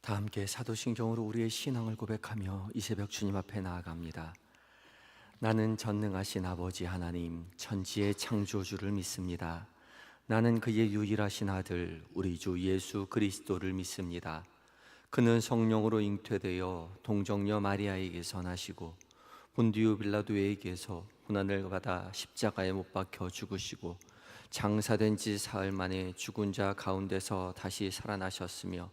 다 함께 사도신경으로 우리의 신앙을 고백하며 이 새벽 주님 앞에 나아갑니다. 나는 전능하신 아버지 하나님, 천지의 창조주를 믿습니다. 나는 그의 유일하신 아들 우리 주 예수 그리스도를 믿습니다. 그는 성령으로 잉태되어 동정녀 마리아에게서 나시고 본디오 빌라도에게서 고난을 받아 십자가에 못 박혀 죽으시고 장사된 지 사흘 만에 죽은 자 가운데서 다시 살아나셨으며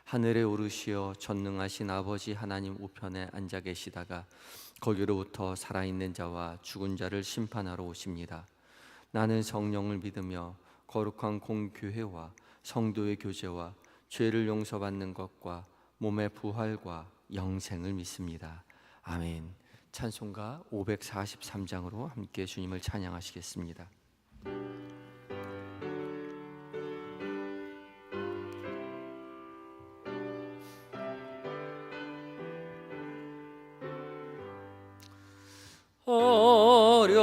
하늘에 오르시어 전능하신 아버지 하나님 우편에 앉아 계시다가 거기로부터 살아있는 자와 죽은 자를 심판하러 오십니다. 나는 성령을 믿으며 거룩한 공교회와 성도의 교제와 죄를 용서받는 것과 몸의 부활과 영생을 믿습니다. 아멘. 찬송가 543장으로 함께 주님을 찬양하시겠습니다.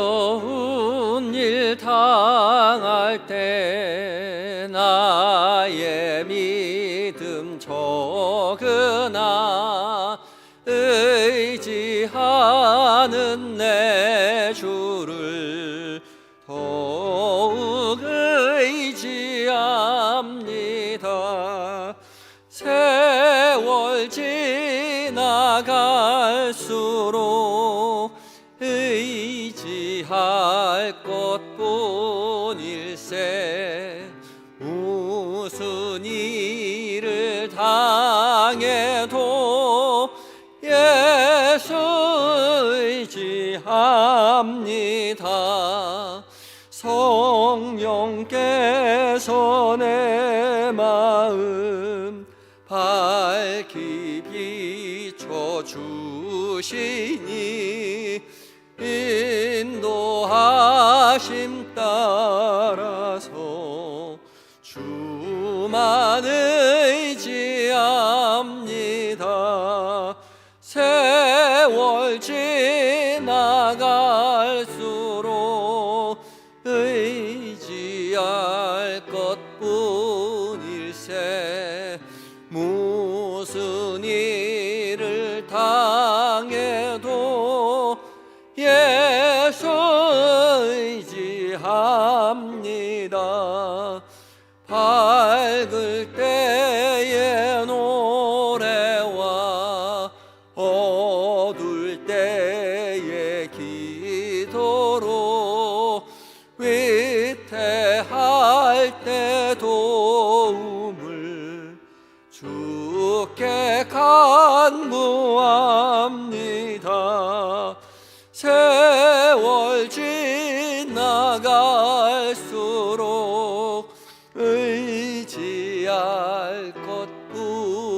어려운 일 당할 때 나의 믿음 적으나 의지하는 내 주를 더욱 의지합니다. 세월 지나갈수록 의지할 것뿐일세. 무슨 일을 당해도 예수 의지합니다. 성령께서 내 마음 밝히 비춰주시니 인도하심 따라서 주만 의지합니다. 세월 지나갈수록 의지할 것뿐일세. 무슨 일을 당해도 예수 의지합니다. 밝을 때의 노래와 어두울 때의 기도로 위태할 때 도움을 주께 간구합니다. 세월 지나갈수록 의지할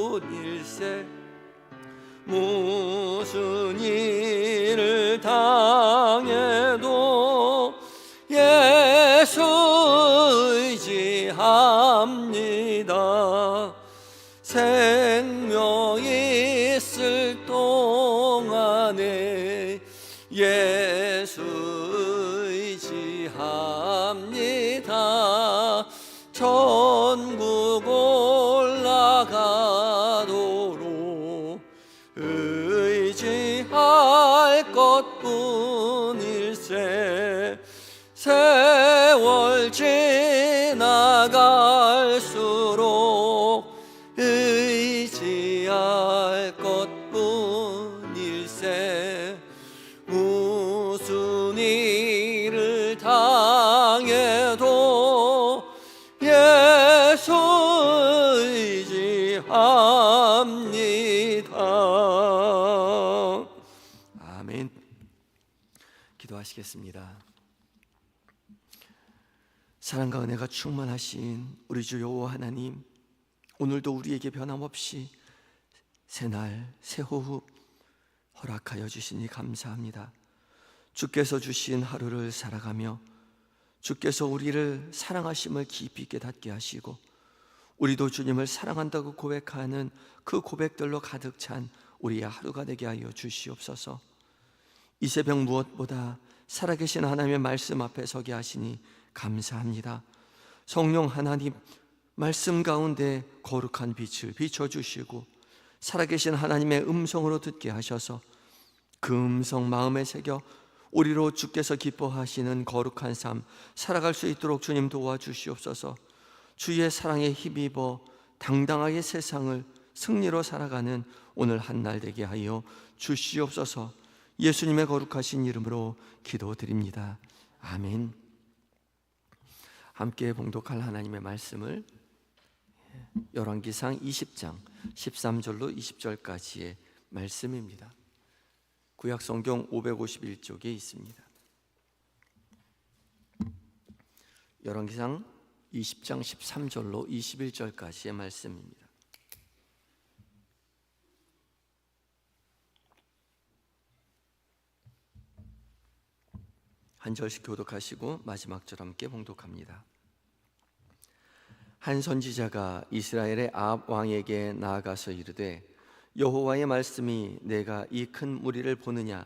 것뿐일세. 무슨 일을 당해도 예수 의지합니다. 생명 있을 동안에 예수 의지합니다. 천국 올라가도록 의지할 것뿐일세. 세월 지나갈수록 의지할 것뿐일세. 무슨 일을 당해도 예수 의지합니다. 아멘. 기도하시겠습니다. 사랑과 은혜가 충만하신 우리 주 여호와 하나님, 오늘도 우리에게 변함없이 새날 새호흡 허락하여 주시니 감사합니다. 주께서 주신 하루를 살아가며 주께서 우리를 사랑하심을 깊이 깨닫게 하시고 우리도 주님을 사랑한다고 고백하는 그 고백들로 가득 찬 우리의 하루가 되게 하여 주시옵소서. 이 새벽 무엇보다 살아계신 하나님의 말씀 앞에 서게 하시니 감사합니다. 성령 하나님, 말씀 가운데 거룩한 빛을 비춰주시고 살아계신 하나님의 음성으로 듣게 하셔서 그 음성 마음에 새겨 우리로 주께서 기뻐하시는 거룩한 삶 살아갈 수 있도록 주님 도와주시옵소서. 주의 사랑에 힘입어 당당하게 세상을 승리로 살아가는 오늘 한날 되게 하여 주시옵소서. 예수님의 거룩하신 이름으로 기도드립니다. 아멘. 함께 봉독할 하나님의 말씀을 열왕기상 20장 13절로 20절까지의 말씀입니다. 구약성경 551쪽에 있습니다. 열왕기상 20장 13절로 21절까지의 말씀입니다. 한 절씩 교독하시고 마지막 절 함께 봉독합니다. 한 선지자가 이스라엘의 아합 왕에게 나아가서 이르되 여호와의 말씀이 내가 이 큰 무리를 보느냐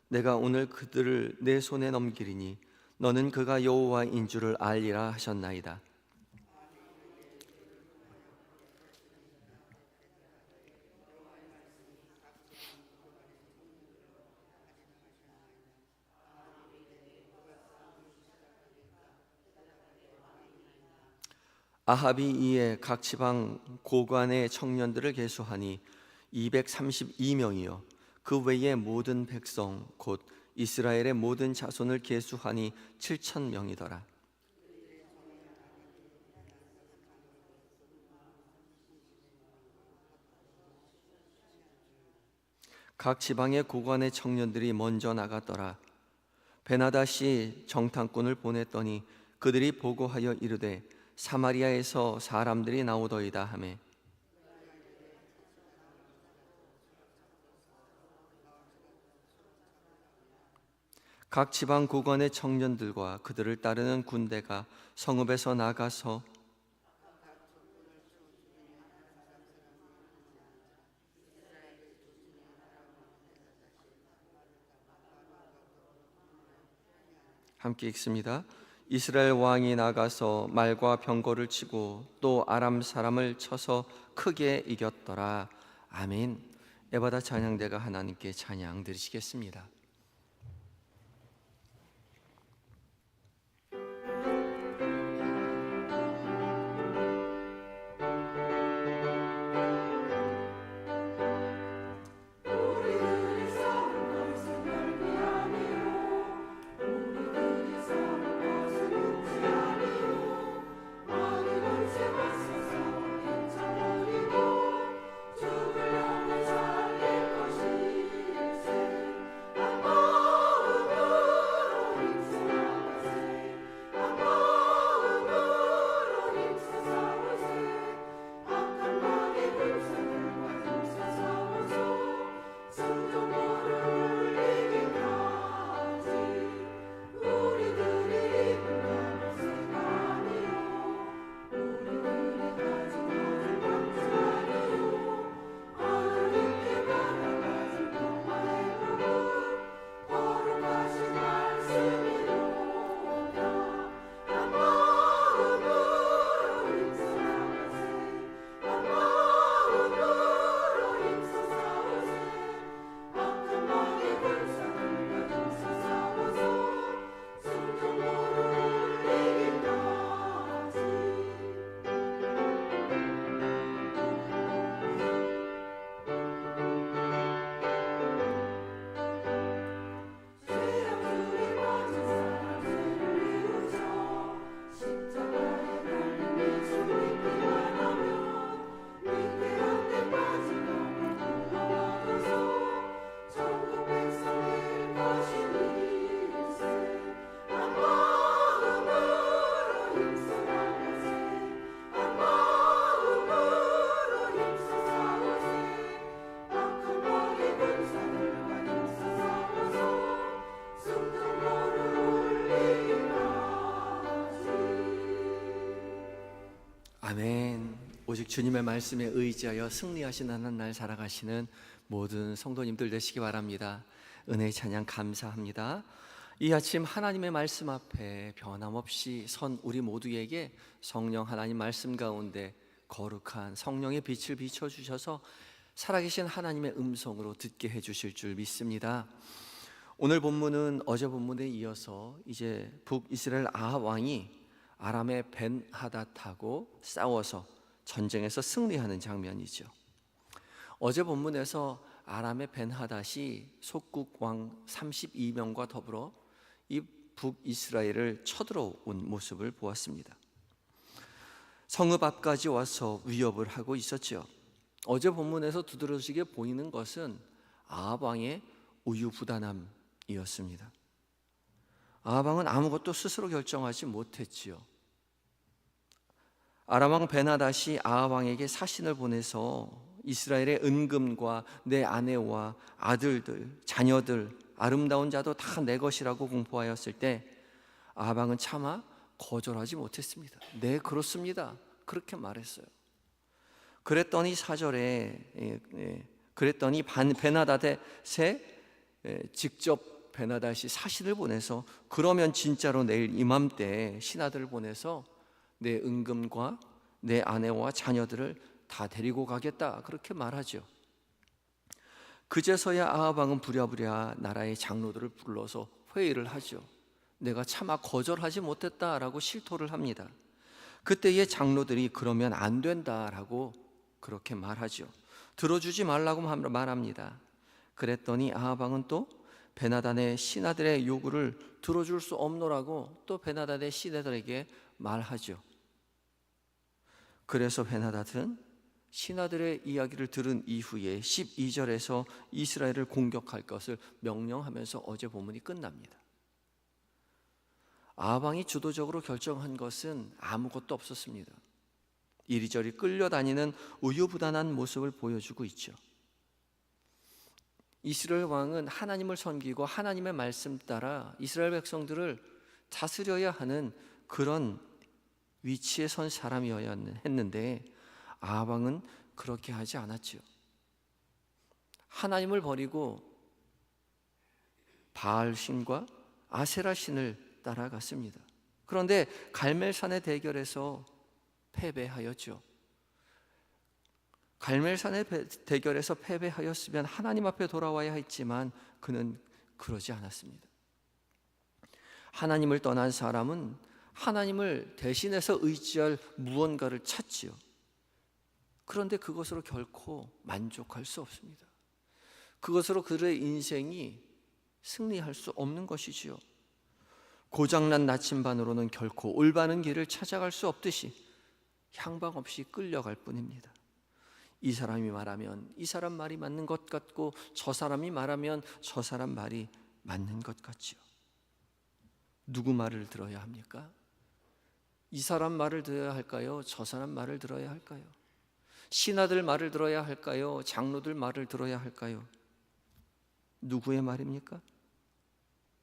내가 오늘 그들을 내 손에 넘기리니 너는 그가 여호와인 줄을 알리라 하셨나이다. 아합이 이에 각 지방 고관의 청년들을 계수하니 232명이요 그 외의 모든 백성 곧 이스라엘의 모든 자손을 계수하니 7,000명이더라. 각 지방의 고관의 청년들이 먼저 나갔더라. 베나다시 정탐꾼을 보냈더니 그들이 보고하여 이르되 사마리아에서 사람들이 나오더이다 하매 각 지방 고관의 청년들과 그들을 따르는 군대가 성읍에서 나가서 함께 읽습니다. 이스라엘 왕이 나가서 말과 병거를 치고 또 아람 사람을 쳐서 크게 이겼더라. 아멘. 에바다 찬양대가 하나님께 찬양 드리시겠습니다. 아멘. 오직 주님의 말씀에 의지하여 승리하시는 날 살아가시는 모든 성도님들 되시기 바랍니다. 은혜의 찬양 감사합니다. 이 아침 하나님의 말씀 앞에 변함없이 선 우리 모두에게 성령 하나님 말씀 가운데 거룩한 성령의 빛을 비춰주셔서 살아계신 하나님의 음성으로 듣게 해주실 줄 믿습니다. 오늘 본문은 어제 본문에 이어서 이제 북이스라엘 아합 왕이 아람의 벤하닷하고 싸워서 전쟁에서 승리하는 장면이죠. 어제 본문에서 아람의 벤하닷이 속국 왕 32명과 더불어 이 북이스라엘을 쳐들어온 모습을 보았습니다. 성읍 앞까지 와서 위협을 하고 있었죠. 어제 본문에서 두드러지게 보이는 것은 아합 왕의 우유부단함이었습니다. 아합 왕은 아무것도 스스로 결정하지 못했지요. 아람 왕 벤하닷이 아합 왕에게 사신을 보내서 이스라엘의 은금과 내 아내와 아들들, 자녀들, 아름다운 자도 다 내 것이라고 공포하였을 때 아합 왕은 차마 거절하지 못했습니다. 네, 그렇습니다. 그렇게 말했어요. 그랬더니 4절에 그랬더니 벤하닷의 직접 벤하닷이 사신을 보내서 그러면 진짜로 내일 이맘때 신하들을 보내서 내 은금과 내 아내와 자녀들을 다 데리고 가겠다, 그렇게 말하죠. 그제서야 아합 왕은 부랴부랴 나라의 장로들을 불러서 회의를 하죠. 내가 차마 거절하지 못했다라고 실토를 합니다. 그때의 장로들이 그러면 안 된다라고 그렇게 말하죠. 들어주지 말라고 말합니다. 그랬더니 아합 왕은 또 벤하닷의 신하들의 요구를 들어줄 수 없노라고 또 벤하닷의 신하들에게 말하죠. 그래서 벤하닷은 신하들의 이야기를 들은 이후에 12절에서 이스라엘을 공격할 것을 명령하면서 어제 본문이 끝납니다. 아합 왕이 주도적으로 결정한 것은 아무것도 없었습니다. 이리저리 끌려다니는 우유부단한 모습을 보여주고 있죠. 이스라엘 왕은 하나님을 섬기고 하나님의 말씀 따라 이스라엘 백성들을 다스려야 하는 그런 위치에 선 사람이어야 했는데 아합 왕은 그렇게 하지 않았죠. 하나님을 버리고 바알 신과 아세라 신을 따라갔습니다. 그런데 갈멜산의 대결에서 패배하였죠. 갈멜산의 대결에서 패배하였으면 하나님 앞에 돌아와야 했지만 그는 그러지 않았습니다. 하나님을 떠난 사람은 하나님을 대신해서 의지할 무언가를 찾지요. 그런데 그것으로 결코 만족할 수 없습니다. 그것으로 그의 인생이 승리할 수 없는 것이지요. 고장난 나침반으로는 결코 올바른 길을 찾아갈 수 없듯이 향방 없이 끌려갈 뿐입니다. 이 사람이 말하면 이 사람 말이 맞는 것 같고 저 사람이 말하면 저 사람 말이 맞는 것 같지요. 누구 말을 들어야 합니까? 이 사람 말을 들어야 할까요? 저 사람 말을 들어야 할까요? 신하들 말을 들어야 할까요? 장로들 말을 들어야 할까요? 누구의 말입니까?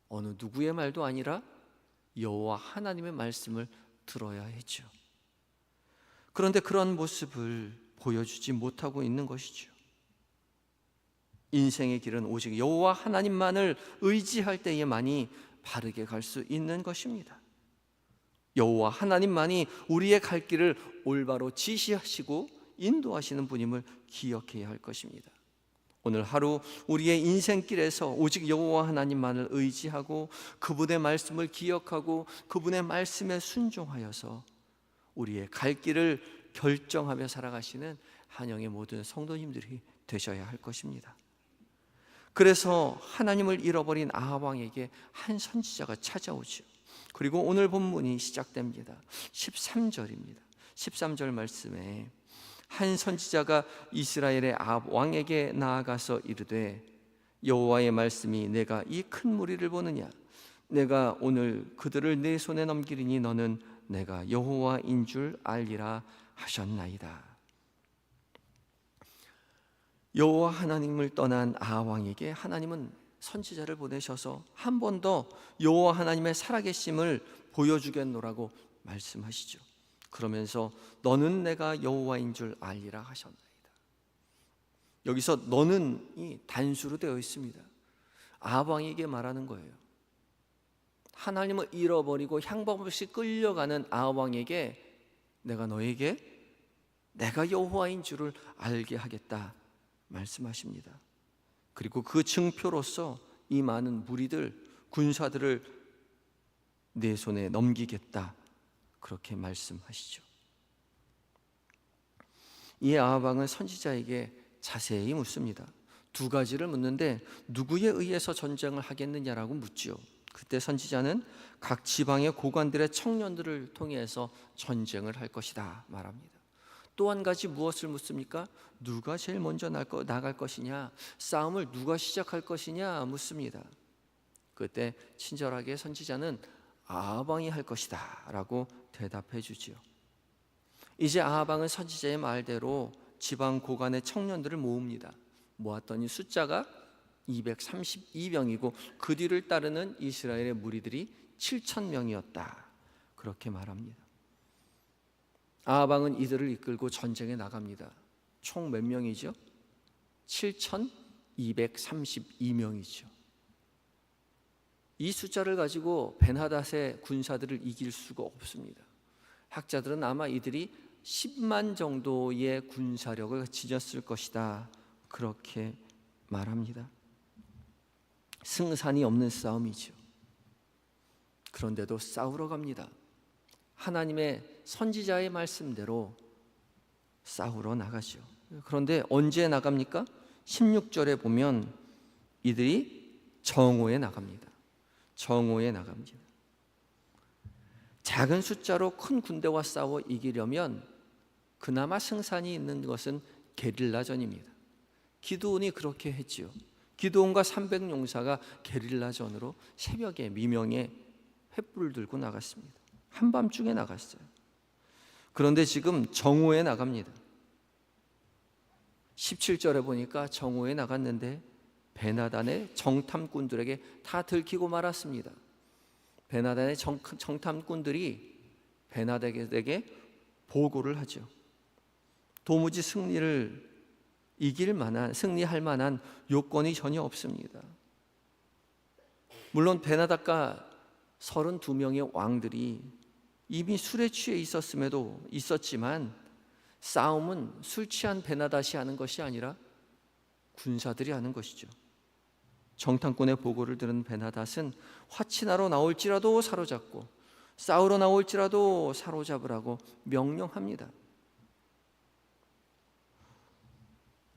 어느 누구의 말도 아니라 여호와 하나님의 말씀을 들어야 했죠. 그런데 그런 모습을 보여주지 못하고 있는 것이죠. 인생의 길은 오직 여호와 하나님만을 의지할 때에만이 바르게 갈 수 있는 것입니다. 여호와 하나님만이 우리의 갈 길을 올바로 지시하시고 인도하시는 분임을 기억해야 할 것입니다. 오늘 하루 우리의 인생길에서 오직 여호와 하나님만을 의지하고 그분의 말씀을 기억하고 그분의 말씀에 순종하여서 우리의 갈 길을 결정하며 살아가시는 한영의 모든 성도님들이 되셔야 할 것입니다. 그래서 하나님을 잃어버린 아합 왕에게 한 선지자가 찾아오죠. 그리고 오늘 본문이 시작됩니다. 13절입니다. 13절 말씀에 한 선지자가 이스라엘의 아합 왕에게 나아가서 이르되 여호와의 말씀이 내가 이 큰 무리를 보느냐 내가 오늘 그들을 내 손에 넘기리니 너는 내가 여호와인 줄 알리라 하셨나이다. 여호와 하나님을 떠난 아합 왕에게 하나님은 선지자를 보내셔서 한 번 더 여호와 하나님의 살아계심을 보여주겠노라고 말씀하시죠. 그러면서 너는 내가 여호와인 줄 알리라 하셨나이다. 여기서 너는이 단수로 되어 있습니다. 아합 왕에게 말하는 거예요. 하나님을 잃어버리고 향방 없이 끌려가는 아합 왕에게 내가 너에게 내가 여호와인 줄을 알게 하겠다 말씀하십니다. 그리고 그 증표로서 이 많은 무리들, 군사들을 내 손에 넘기겠다, 그렇게 말씀하시죠. 이에 아합 왕은 선지자에게 자세히 묻습니다. 두 가지를 묻는데 누구에 의해서 전쟁을 하겠느냐라고 묻지요. 그때 선지자는 각 지방의 고관들의 청년들을 통해서 전쟁을 할 것이다 말합니다. 또 한 가지 무엇을 묻습니까? 누가 제일 먼저 나갈 것이냐, 싸움을 누가 시작할 것이냐 묻습니다. 그때 친절하게 선지자는 아합 왕이 할 것이다 라고 대답해 주지요. 이제 아합 왕은 선지자의 말대로 지방 고관의 청년들을 모읍니다. 모았더니 숫자가 232명이고 그 뒤를 따르는 이스라엘의 무리들이 7,000명이었다, 그렇게 말합니다. 아합 왕은 이들을 이끌고 전쟁에 나갑니다. 총 몇 명이죠? 7,232명이죠. 이 숫자를 가지고 벤하닷의 군사들을 이길 수가 없습니다. 학자들은 아마 이들이 10만 정도의 군사력을 지녔을 것이다, 그렇게 말합니다. 승산이 없는 싸움이죠. 그런데도 싸우러 갑니다. 하나님의 선지자의 말씀대로 싸우러 나가죠. 그런데 언제 나갑니까? 16절에 보면 이들이 정오에 나갑니다. 정오에 나갑니다. 작은 숫자로 큰 군대와 싸워 이기려면 그나마 승산이 있는 것은 게릴라전입니다. 기드온이 그렇게 했지요. 기드온과 300용사가 게릴라전으로 새벽에 미명에 횃불을 들고 나갔습니다. 한밤중에 나갔어요. 그런데 지금 정오에 나갑니다. 17절에 보니까 정오에 나갔는데 베나단의 정탐꾼들에게 다 들키고 말았습니다. 베나단의 정탐꾼들이 베나단에게 보고를 하죠. 도무지 승리할 만한 요건이 전혀 없습니다. 물론 베나단과 32명의 왕들이 이미 술에 취해 있었지만 싸움은 술 취한 베나닷이 하는 것이 아니라 군사들이 하는 것이죠. 정탐꾼의 보고를 들은 베나닷은 화친하러 나올지라도 사로잡고 싸우러 나올지라도 사로잡으라고 명령합니다.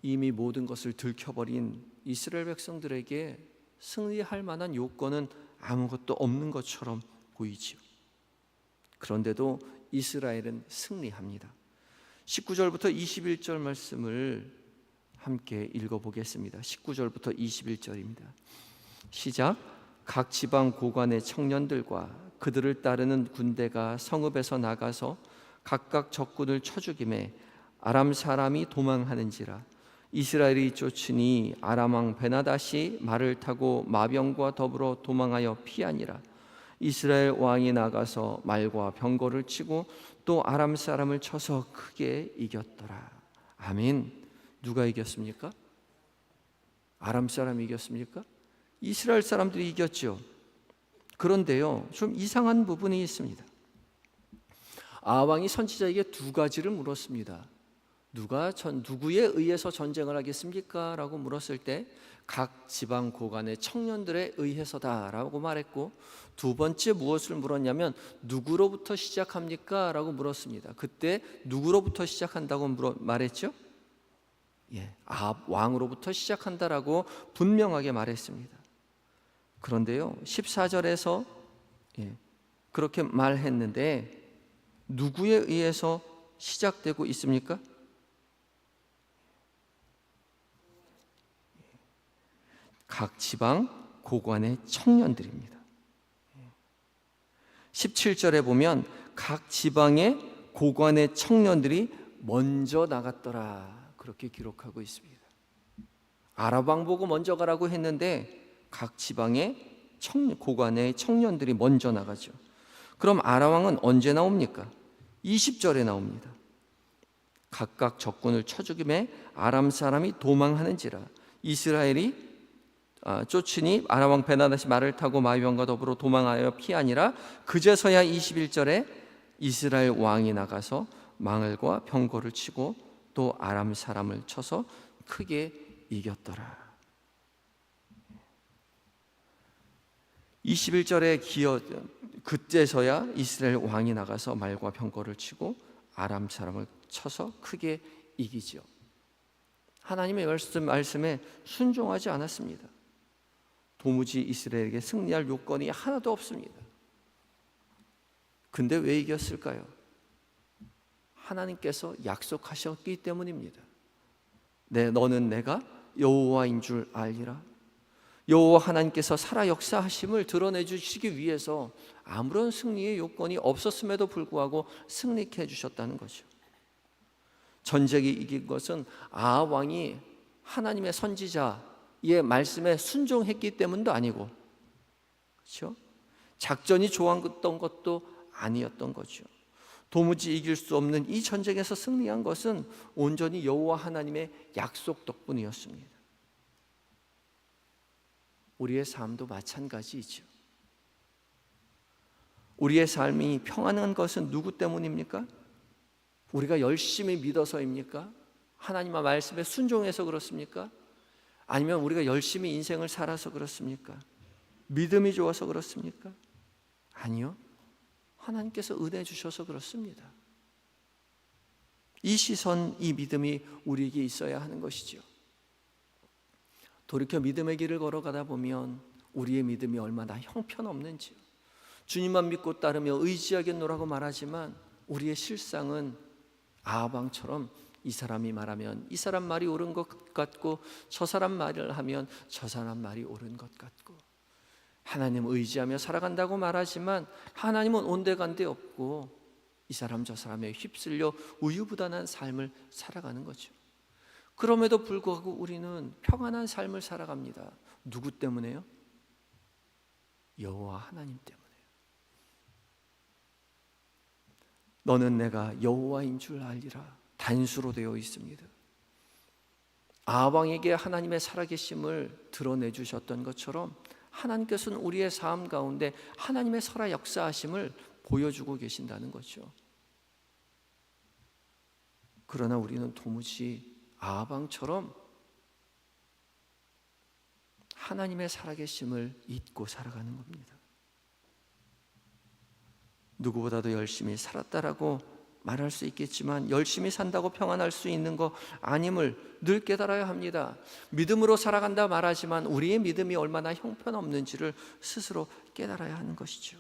이미 모든 것을 들켜버린 이스라엘 백성들에게 승리할 만한 요건은 아무것도 없는 것처럼 보이지요. 그런데도 이스라엘은 승리합니다. 19절부터 21절 말씀을 함께 읽어보겠습니다. 19절부터 21절입니다. 시작. 각 지방 고관의 청년들과 그들을 따르는 군대가 성읍에서 나가서 각각 적군을 쳐 죽이매 아람 사람이 도망하는지라. 이스라엘이 쫓으니 아람 왕 베나닷이 말을 타고 마병과 더불어 도망하여 피하니라. 이스라엘 왕이 나가서 말과 병거를 치고 또 아람 사람을 쳐서 크게 이겼더라. 아멘. 누가 이겼습니까? 아람 사람이 이겼습니까? 이스라엘 사람들이 이겼죠. 그런데요, 좀 이상한 부분이 있습니다. 아합 왕이 선지자에게 두 가지를 물었습니다. 누구에 의해서 전쟁을 하겠습니까? 라고 물었을 때 각 지방 고관의 청년들에 의해서다라고 말했고, 두 번째 무엇을 물었냐면 누구로부터 시작합니까? 라고 물었습니다. 그때 누구로부터 시작한다고 말했죠? 아합 왕으로부터 시작한다라고 분명하게 말했습니다. 그런데요, 14절에서 그렇게 말했는데 누구에 의해서 시작되고 있습니까? 각 지방 고관의 청년들입니다. 17절에 보면 각 지방의 고관의 청년들이 먼저 나갔더라, 그렇게 기록하고 있습니다. 아랍 왕 보고 먼저 가라고 했는데 각 지방의 고관의 청년들이 먼저 나가죠. 그럼 아람 왕은 언제 나옵니까? 20절에 나옵니다. 각각 적군을 쳐 죽임에 아람 사람이 도망하는지라. 이스라엘이 쫓으니 아람 왕 베나닷이 말을 타고 마병과 더불어 도망하여 피하니라. 그제서야 21절에 이스라엘 왕이 나가서 망을과 병거를 치고 또 아람 사람을 쳐서 크게 이겼더라. 21절에 그때서야 이스라엘 왕이 나가서 말과 병거를 치고 아람 사람을 쳐서 크게 이기죠. 하나님의 말씀에 순종하지 않았습니다. 도무지 이스라엘에게 승리할 요건이 하나도 없습니다. 근데 왜 이겼을까요? 하나님께서 약속하셨기 때문입니다. 너는 내가 여호와인 줄 알리라. 여호와 하나님께서 살아 역사하심을 드러내 주시기 위해서 아무런 승리의 요건이 없었음에도 불구하고 승리케 해주셨다는 거죠. 전쟁이 이긴 것은 아합 왕이 하나님의 선지자의 말씀에 순종했기 때문도 아니고, 그렇죠? 작전이 좋았던 것도 아니었던 거죠. 도무지 이길 수 없는 이 전쟁에서 승리한 것은 온전히 여호와 하나님의 약속 덕분이었습니다. 우리의 삶도 마찬가지이죠. 우리의 삶이 평안한 것은 누구 때문입니까? 우리가 열심히 믿어서입니까? 하나님의 말씀에 순종해서 그렇습니까? 아니면 우리가 열심히 인생을 살아서 그렇습니까? 믿음이 좋아서 그렇습니까? 아니요. 하나님께서 은혜 주셔서 그렇습니다. 이 시선, 이 믿음이 우리에게 있어야 하는 것이죠. 돌이켜 믿음의 길을 걸어가다 보면 우리의 믿음이 얼마나 형편없는지요. 주님만 믿고 따르며 의지하겠노라고 말하지만 우리의 실상은 아합 왕처럼 이 사람이 말하면 이 사람 말이 옳은 것 같고 저 사람 말을 하면 저 사람 말이 옳은 것 같고, 하나님 의지하며 살아간다고 말하지만 하나님은 온데간데 없고 이 사람 저 사람에 휩쓸려 우유부단한 삶을 살아가는 거죠. 그럼에도 불구하고 우리는 평안한 삶을 살아갑니다. 누구 때문에요? 여호와 하나님 때문에요. 너는 내가 여호와인 줄 알리라 단수로 되어 있습니다. 아합 왕에게 하나님의 살아계심을 드러내 주셨던 것처럼 하나님께서는 우리의 삶 가운데 하나님의 살아 역사하심을 보여주고 계신다는 거죠. 그러나 우리는 도무지 아합 왕처럼 하나님의 살아계심을 잊고 살아가는 겁니다. 누구보다도 열심히 살았다라고 말할 수 있겠지만 열심히 산다고 평안할 수 있는 거 아님을 늘 깨달아야 합니다. 믿음으로 살아간다 말하지만 우리의 믿음이 얼마나 형편없는지를 스스로 깨달아야 하는 것이죠.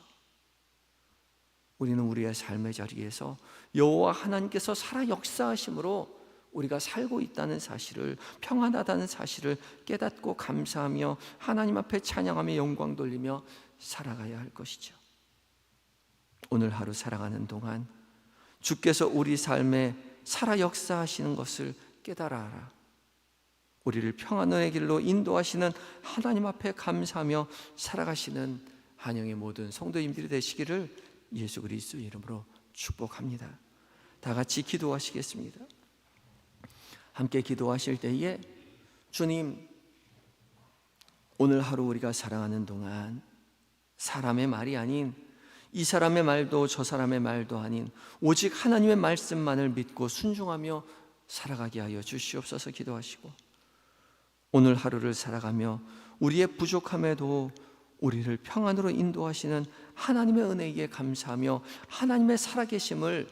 우리는 우리의 삶의 자리에서 여호와 하나님께서 살아 역사하심으로 우리가 살고 있다는 사실을, 평안하다는 사실을 깨닫고 감사하며 하나님 앞에 찬양하며 영광 돌리며 살아가야 할 것이죠. 오늘 하루 살아가는 동안 주께서 우리 삶에 살아 역사하시는 것을 깨달아라. 우리를 평안의 길로 인도하시는 하나님 앞에 감사하며 살아가시는 한영의 모든 성도님들이 되시기를 예수 그리스도 이름으로 축복합니다. 다 같이 기도하시겠습니다. 함께 기도하실 때에 주님, 오늘 하루 우리가 살아가는 동안 사람의 말이 아닌, 이 사람의 말도 저 사람의 말도 아닌 오직 하나님의 말씀만을 믿고 순종하며 살아가게 하여 주시옵소서 기도하시고, 오늘 하루를 살아가며 우리의 부족함에도 우리를 평안으로 인도하시는 하나님의 은혜에 감사하며 하나님의 살아계심을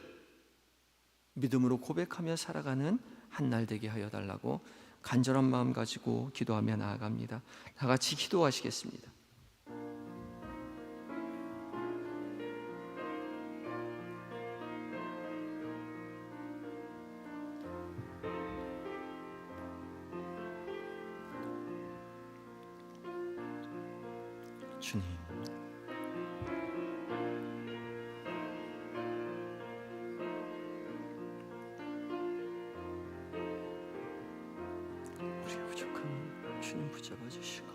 믿음으로 고백하며 살아가는 한 날 되게 하여 달라고 간절한 마음 가지고 기도하며 나아갑니다. 다 같이 기도하시겠습니다. 주님, 우리의 부족함을 주님 붙잡아 주시고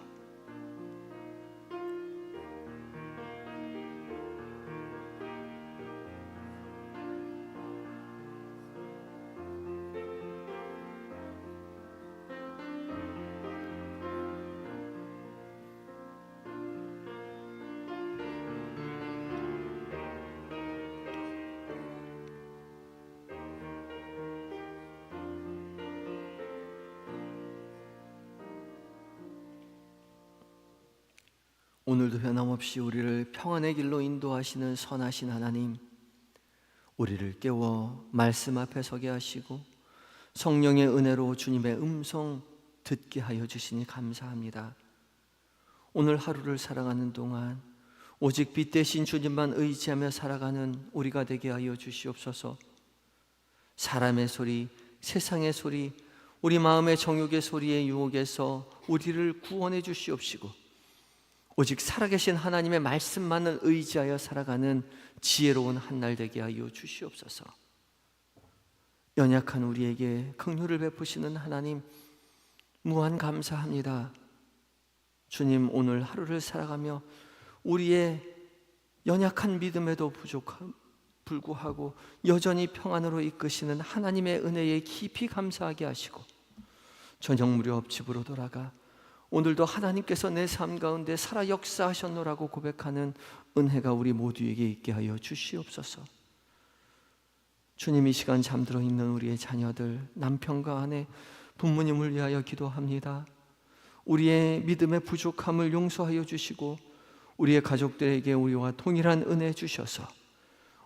오늘도 변함없이 우리를 평안의 길로 인도하시는 선하신 하나님, 우리를 깨워 말씀 앞에 서게 하시고 성령의 은혜로 주님의 음성 듣게 하여 주시니 감사합니다. 오늘 하루를 살아가는 동안 오직 빛 대신 주님만 의지하며 살아가는 우리가 되게 하여 주시옵소서. 사람의 소리, 세상의 소리, 우리 마음의 정욕의 소리의 유혹에서 우리를 구원해 주시옵시고 오직 살아계신 하나님의 말씀만을 의지하여 살아가는 지혜로운 한날 되게 하여 주시옵소서. 연약한 우리에게 긍휼을 베푸시는 하나님, 무한 감사합니다. 주님, 오늘 하루를 살아가며 우리의 연약한 믿음에도 불구하고 여전히 평안으로 이끄시는 하나님의 은혜에 깊이 감사하게 하시고 저녁 무렵 집으로 돌아가 오늘도 하나님께서 내 삶 가운데 살아 역사하셨노라고 고백하는 은혜가 우리 모두에게 있게 하여 주시옵소서. 주님, 이 시간 잠들어 있는 우리의 자녀들, 남편과 아내, 부모님을 위하여 기도합니다. 우리의 믿음의 부족함을 용서하여 주시고 우리의 가족들에게 우리와 동일한 은혜 주셔서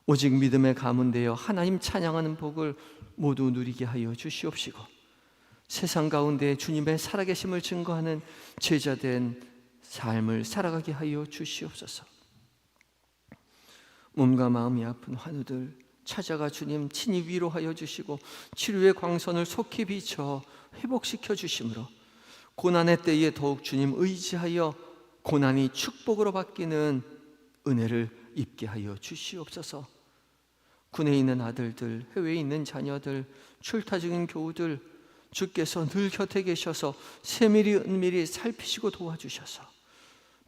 오직 믿음에 가문되어 하나님 찬양하는 복을 모두 누리게 하여 주시옵시고 세상 가운데 주님의 살아계심을 증거하는 제자된 삶을 살아가게 하여 주시옵소서. 몸과 마음이 아픈 환우들 찾아가 주님 친히 위로하여 주시고 치료의 광선을 속히 비춰 회복시켜 주심으로 고난의 때에 더욱 주님 의지하여 고난이 축복으로 바뀌는 은혜를 입게 하여 주시옵소서. 군에 있는 아들들, 해외에 있는 자녀들, 출타 중인 교우들, 주께서 늘 곁에 계셔서 세밀히 은밀히 살피시고 도와주셔서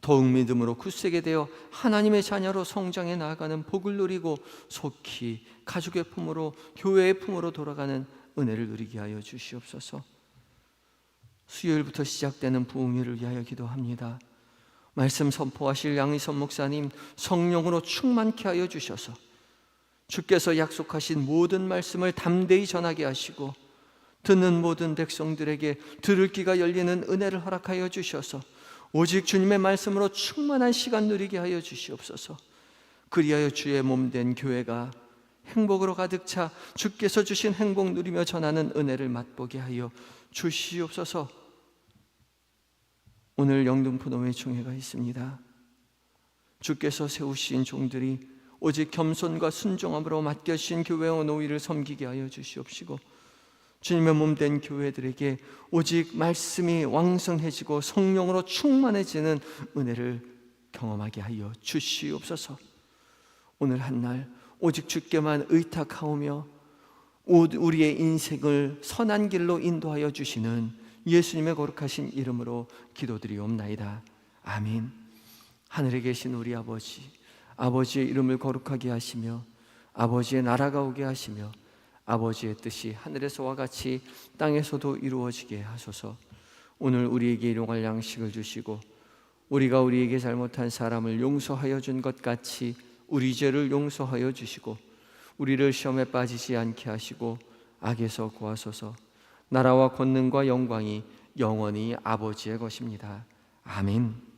더욱 믿음으로 굳세게 되어 하나님의 자녀로 성장해 나아가는 복을 누리고 속히 가족의 품으로, 교회의 품으로 돌아가는 은혜를 누리게 하여 주시옵소서. 수요일부터 시작되는 부흥회를 위하여 기도합니다. 말씀 선포하실 양의선 목사님 성령으로 충만케 하여 주셔서 주께서 약속하신 모든 말씀을 담대히 전하게 하시고 듣는 모든 백성들에게 들을 귀가 열리는 은혜를 허락하여 주셔서 오직 주님의 말씀으로 충만한 시간 누리게 하여 주시옵소서. 그리하여 주의 몸된 교회가 행복으로 가득 차 주께서 주신 행복 누리며 전하는 은혜를 맛보게 하여 주시옵소서. 오늘 영등포동에 총회가 있습니다. 주께서 세우신 종들이 오직 겸손과 순종함으로 맡겨주신 교회와 노위를 섬기게 하여 주시옵시고 주님의 몸된 교회들에게 오직 말씀이 왕성해지고 성령으로 충만해지는 은혜를 경험하게 하여 주시옵소서. 오늘 한날 오직 주께만 의탁하오며 우리의 인생을 선한 길로 인도하여 주시는 예수님의 거룩하신 이름으로 기도드리옵나이다. 아멘. 하늘에 계신 우리 아버지, 아버지의 이름을 거룩하게 하시며 아버지의 나라가 오게 하시며 아버지의 뜻이 하늘에서와 같이 땅에서도 이루어지게 하소서. 오늘 우리에게 일용할 양식을 주시고 우리가 우리에게 잘못한 사람을 용서하여 준 것 같이 우리 죄를 용서하여 주시고 우리를 시험에 빠지지 않게 하시고 악에서 구하소서. 나라와 권능과 영광이 영원히 아버지의 것입니다. 아멘.